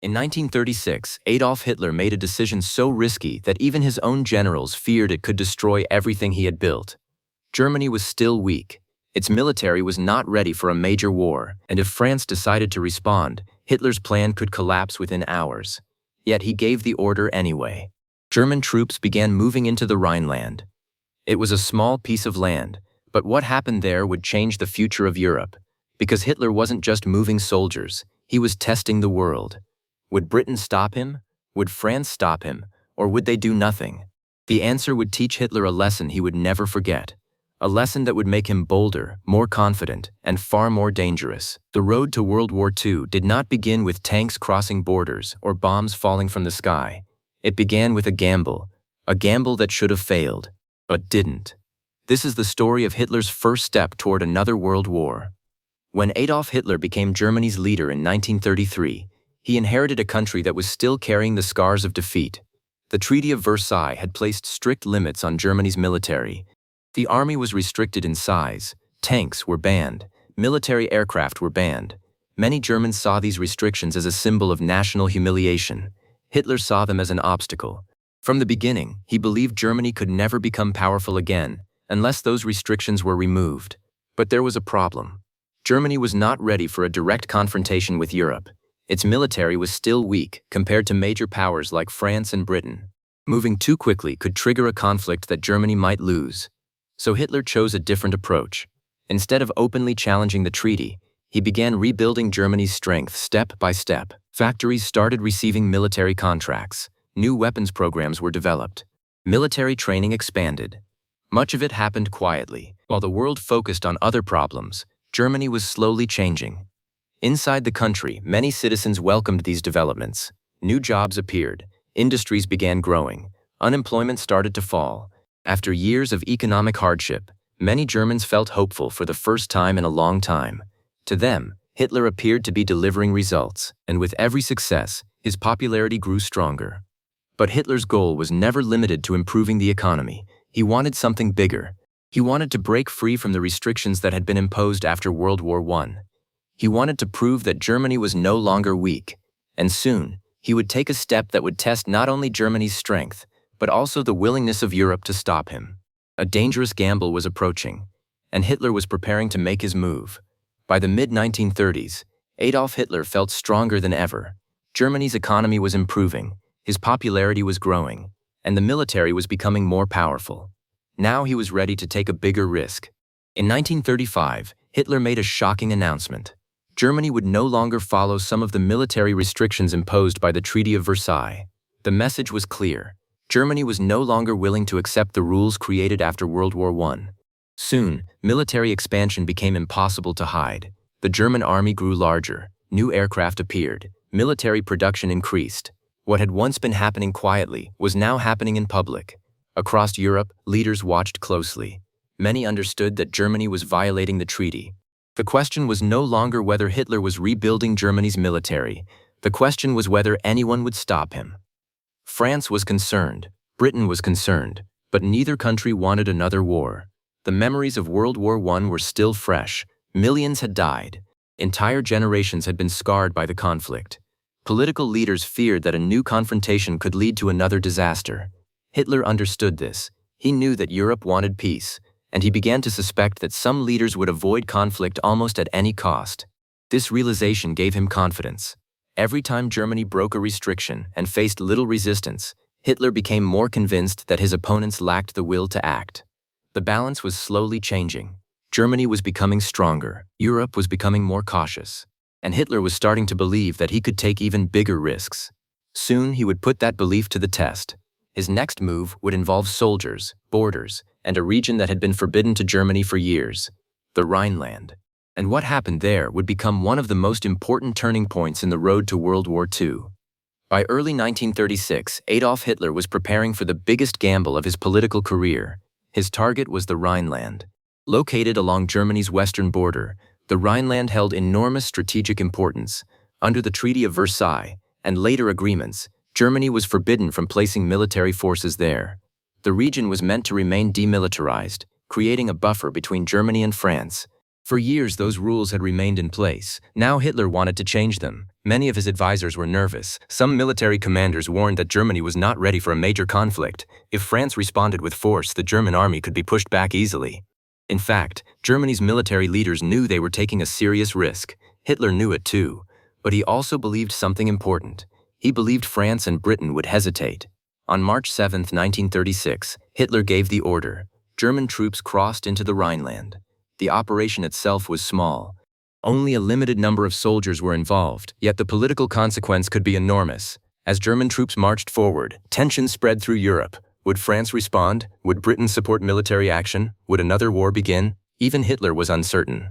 In 1936, Adolf Hitler made a decision so risky that even his own generals feared it could destroy everything he had built. Germany was still weak. Its military was not ready for a major war, and if France decided to respond, Hitler's plan could collapse within hours. Yet he gave the order anyway. German troops began moving into the Rhineland. It was a small piece of land, but what happened there would change the future of Europe. Because Hitler wasn't just moving soldiers, he was testing the world. Would Britain stop him? Would France stop him? Or would they do nothing? The answer would teach Hitler a lesson he would never forget. A lesson that would make him bolder, more confident, and far more dangerous. The road to World War II did not begin with tanks crossing borders or bombs falling from the sky. It began with a gamble that should have failed, but didn't. This is the story of Hitler's first step toward another world war. When Adolf Hitler became Germany's leader in 1933, he inherited a country that was still carrying the scars of defeat. The Treaty of Versailles had placed strict limits on Germany's military. The army was restricted in size, tanks were banned, military aircraft were banned. Many Germans saw these restrictions as a symbol of national humiliation. Hitler saw them as an obstacle. From the beginning, he believed Germany could never become powerful again, unless those restrictions were removed. But there was a problem. Germany was not ready for a direct confrontation with Europe. Its military was still weak compared to major powers like France and Britain. Moving too quickly could trigger a conflict that Germany might lose. So Hitler chose a different approach. Instead of openly challenging the treaty, he began rebuilding Germany's strength step by step. Factories started receiving military contracts. New weapons programs were developed. Military training expanded. Much of it happened quietly. While the world focused on other problems, Germany was slowly changing. Inside the country, many citizens welcomed these developments. New jobs appeared. Industries began growing. Unemployment started to fall. After years of economic hardship, many Germans felt hopeful for the first time in a long time. To them, Hitler appeared to be delivering results, and with every success, his popularity grew stronger. But Hitler's goal was never limited to improving the economy. He wanted something bigger. He wanted to break free from the restrictions that had been imposed after World War I. He wanted to prove that Germany was no longer weak, and soon, he would take a step that would test not only Germany's strength, but also the willingness of Europe to stop him. A dangerous gamble was approaching, and Hitler was preparing to make his move. By the mid-1930s, Adolf Hitler felt stronger than ever. Germany's economy was improving, his popularity was growing, and the military was becoming more powerful. Now he was ready to take a bigger risk. In 1935, Hitler made a shocking announcement. Germany would no longer follow some of the military restrictions imposed by the Treaty of Versailles. The message was clear. Germany was no longer willing to accept the rules created after World War I. Soon, military expansion became impossible to hide. The German army grew larger, new aircraft appeared, military production increased. What had once been happening quietly was now happening in public. Across Europe, leaders watched closely. Many understood that Germany was violating the treaty. The question was no longer whether Hitler was rebuilding Germany's military. The question was whether anyone would stop him. France was concerned, Britain was concerned, but neither country wanted another war. The memories of World War I were still fresh. Millions had died. Entire generations had been scarred by the conflict. Political leaders feared that a new confrontation could lead to another disaster. Hitler understood this. He knew that Europe wanted peace, and he began to suspect that some leaders would avoid conflict almost at any cost. This realization gave him confidence. Every time Germany broke a restriction and faced little resistance, Hitler became more convinced that his opponents lacked the will to act. The balance was slowly changing. Germany was becoming stronger, Europe was becoming more cautious, and Hitler was starting to believe that he could take even bigger risks. Soon he would put that belief to the test. His next move would involve soldiers, borders, and a region that had been forbidden to Germany for years, the Rhineland. And what happened there would become one of the most important turning points in the road to World War II. By early 1936, Adolf Hitler was preparing for the biggest gamble of his political career. His target was the Rhineland. Located along Germany's western border, the Rhineland held enormous strategic importance. Under the Treaty of Versailles and later agreements, Germany was forbidden from placing military forces there. The region was meant to remain demilitarized, creating a buffer between Germany and France. For years, those rules had remained in place. Now Hitler wanted to change them, Many of his advisors were nervous. Some military commanders warned that Germany was not ready for a major conflict. If France responded with force, the German army could be pushed back easily. In fact, Germany's military leaders knew they were taking a serious risk. Hitler knew it too. But he also believed something important. He believed France and Britain would hesitate. On March 7, 1936, Hitler gave the order. German troops crossed into the Rhineland. The operation itself was small. Only a limited number of soldiers were involved, yet the political consequence could be enormous. As German troops marched forward, tensions spread through Europe. Would France respond? Would Britain support military action? Would another war begin? Even Hitler was uncertain.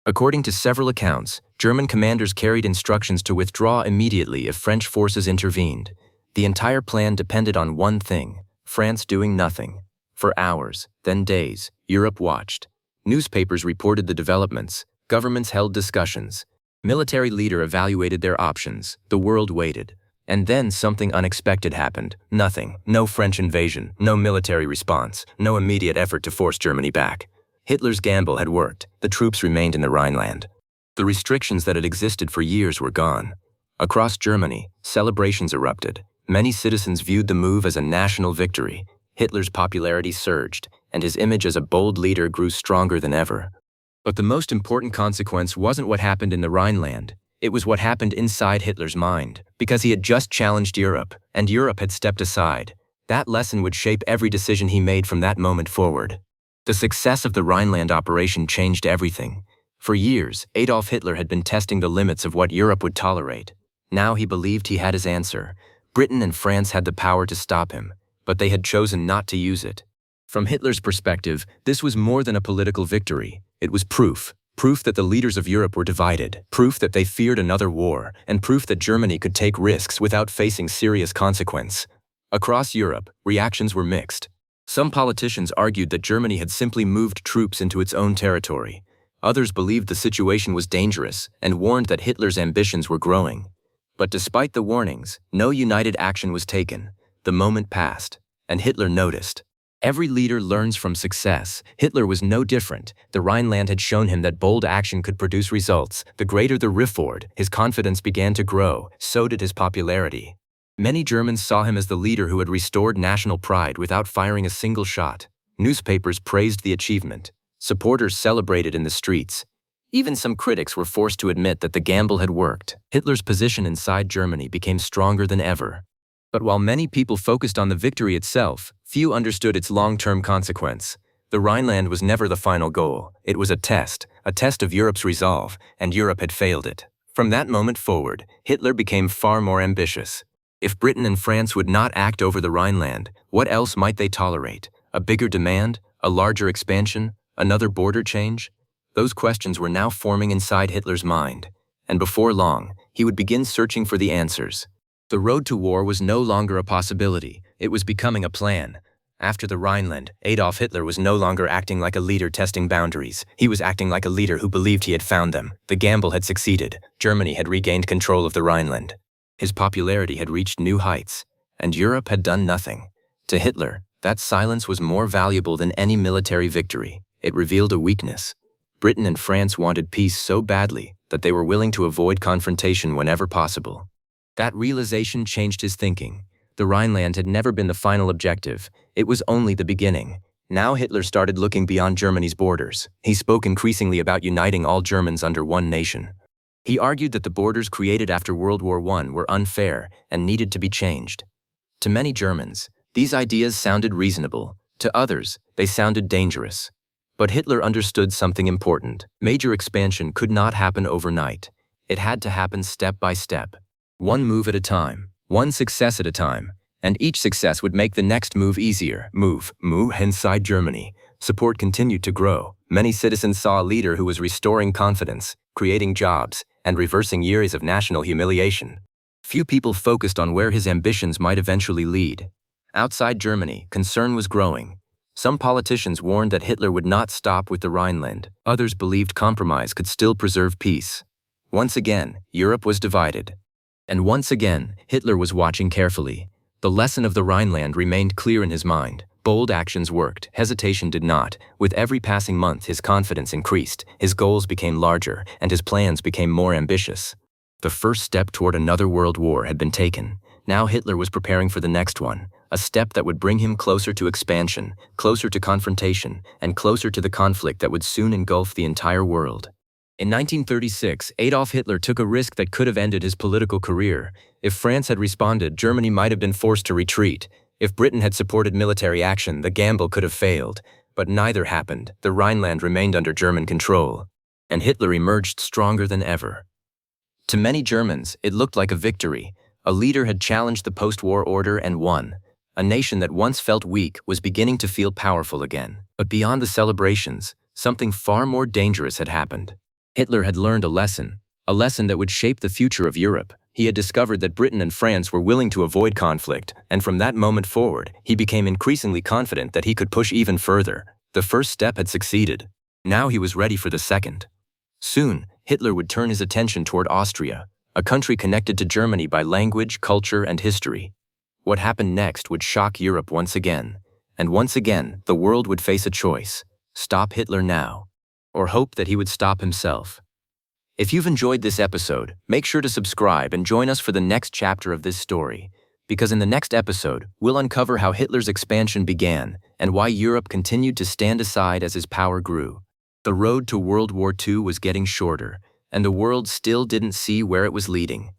According to several accounts, German commanders carried instructions to withdraw immediately if French forces intervened. The entire plan depended on one thing: France doing nothing. For hours, then days, Europe watched. Newspapers reported the developments. Governments held discussions. Military leaders evaluated their options. The world waited. And then something unexpected happened. Nothing. No French invasion. No military response. No immediate effort to force Germany back. Hitler's gamble had worked. The troops remained in the Rhineland. The restrictions that had existed for years were gone. Across Germany, celebrations erupted. Many citizens viewed the move as a national victory. Hitler's popularity surged, and his image as a bold leader grew stronger than ever. But the most important consequence wasn't what happened in the Rhineland. It was what happened inside Hitler's mind, because he had just challenged Europe, and Europe had stepped aside. That lesson would shape every decision he made from that moment forward. The success of the Rhineland operation changed everything. For years, Adolf Hitler had been testing the limits of what Europe would tolerate. Now he believed he had his answer. Britain and France had the power to stop him, but they had chosen not to use it. From Hitler's perspective, this was more than a political victory. It was proof that the leaders of Europe were divided, proof that they feared another war, and proof that Germany could take risks without facing serious consequence. Across Europe, reactions were mixed. Some politicians argued that Germany had simply moved troops into its own territory. Others believed the situation was dangerous and warned that Hitler's ambitions were growing. But despite the warnings, no united action was taken. The moment passed, and Hitler noticed. Every leader learns from success. Hitler was no different. The Rhineland had shown him that bold action could produce results. The greater the effort, his confidence began to grow. So did his popularity. Many Germans saw him as the leader who had restored national pride without firing a single shot. Newspapers praised the achievement. Supporters celebrated in the streets. Even some critics were forced to admit that the gamble had worked. Hitler's position inside Germany became stronger than ever. But while many people focused on the victory itself, few understood its long-term consequence. The Rhineland was never the final goal. It was a test of Europe's resolve, and Europe had failed it. From that moment forward, Hitler became far more ambitious. If Britain and France would not act over the Rhineland, what else might they tolerate? A bigger demand? A larger expansion? Another border change? Those questions were now forming inside Hitler's mind, and before long, he would begin searching for the answers. The road to war was no longer a possibility. It was becoming a plan. After the Rhineland, Adolf Hitler was no longer acting like a leader testing boundaries. He was acting like a leader who believed he had found them. The gamble had succeeded. Germany had regained control of the Rhineland. His popularity had reached new heights, and Europe had done nothing. To Hitler, that silence was more valuable than any military victory. It revealed a weakness. Britain and France wanted peace so badly that they were willing to avoid confrontation whenever possible. That realization changed his thinking. The Rhineland had never been the final objective. It was only the beginning. Now Hitler started looking beyond Germany's borders. He spoke increasingly about uniting all Germans under one nation. He argued that the borders created after World War I were unfair and needed to be changed. To many Germans, these ideas sounded reasonable. To others, they sounded dangerous. But Hitler understood something important. Major expansion could not happen overnight. It had to happen step by step. One move at a time, one success at a time, and each success would make the next move easier. Move inside Germany. Support continued to grow. Many citizens saw a leader who was restoring confidence, creating jobs, and reversing years of national humiliation. Few people focused on where his ambitions might eventually lead. Outside Germany, concern was growing. Some politicians warned that Hitler would not stop with the Rhineland. Others believed compromise could still preserve peace. Once again, Europe was divided. And once again, Hitler was watching carefully. The lesson of the Rhineland remained clear in his mind. Bold actions worked, hesitation did not. With every passing month, his confidence increased, his goals became larger, and his plans became more ambitious. The first step toward another world war had been taken. Now Hitler was preparing for the next one, a step that would bring him closer to expansion, closer to confrontation, and closer to the conflict that would soon engulf the entire world. In 1936, Adolf Hitler took a risk that could have ended his political career. If France had responded, Germany might have been forced to retreat. If Britain had supported military action, the gamble could have failed. But neither happened. The Rhineland remained under German control, and Hitler emerged stronger than ever. To many Germans, it looked like a victory. A leader had challenged the post-war order and won. A nation that once felt weak was beginning to feel powerful again. But beyond the celebrations, something far more dangerous had happened. Hitler had learned a lesson that would shape the future of Europe. He had discovered that Britain and France were willing to avoid conflict, and from that moment forward, he became increasingly confident that he could push even further. The first step had succeeded. Now he was ready for the second. Soon, Hitler would turn his attention toward Austria, a country connected to Germany by language, culture, and history. What happened next would shock Europe once again. And once again, the world would face a choice: stop Hitler now, or hope that he would stop himself. If you've enjoyed this episode, make sure to subscribe and join us for the next chapter of this story, because in the next episode, we'll uncover how Hitler's expansion began and why Europe continued to stand aside as his power grew. The road to World War II was getting shorter, and the world still didn't see where it was leading.